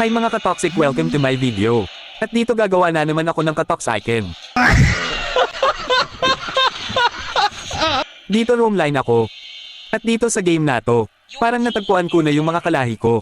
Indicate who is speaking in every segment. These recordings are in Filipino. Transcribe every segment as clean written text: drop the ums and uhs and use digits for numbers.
Speaker 1: Hi mga ka-toxic, welcome to my video. At dito gagawa na naman ako ng ka-toxic. Dito roam line ako. At dito sa game na to, parang natagpuan ko na yung mga kalahi ko.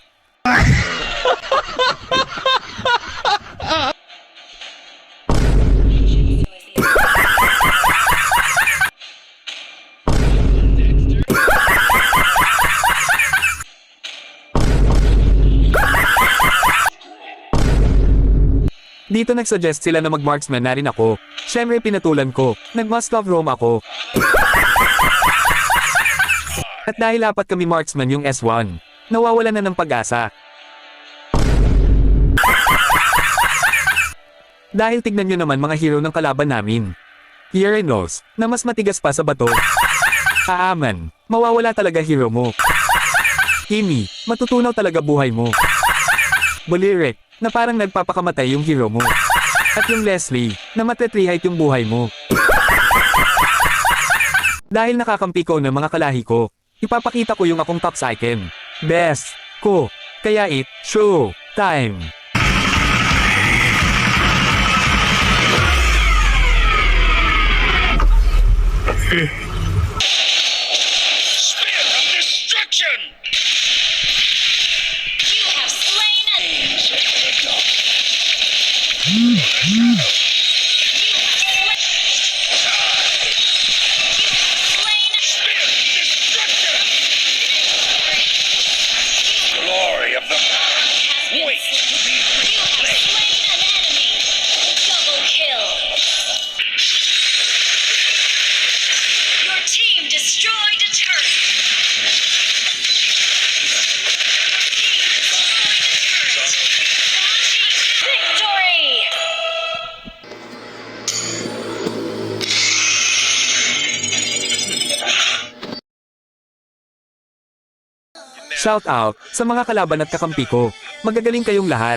Speaker 1: Dito nagsuggest sila na mag-marksman na rin ako. Syempre pinatulan ko, nag-must have roam ako. At dahil apat kami marksman yung S1, nawawala na ng pag-asa. Dahil tignan nyo naman mga hero ng kalaban namin. Here knows, na mas matigas pa sa bato. Aaman, mawawala talaga hero mo. Kimi, matutunaw talaga buhay mo. Bulirik, na parang nagpapakamatay yung hero mo. At yung Leslie, na matetrihite yung buhay mo. Dahil nakakampi ko ng mga kalahi ko, ipapakita ko yung akong toxic. Best ko. Kaya show time.
Speaker 2: Spear of destruction!
Speaker 3: You have slain an
Speaker 2: Spear of destruction! Glory of the wait to be replaced.
Speaker 3: enemy. Double kill. Your team destroyed a turret. Victory!
Speaker 1: Shout out sa mga kalaban at kakampi ko. Magagaling kayong lahat.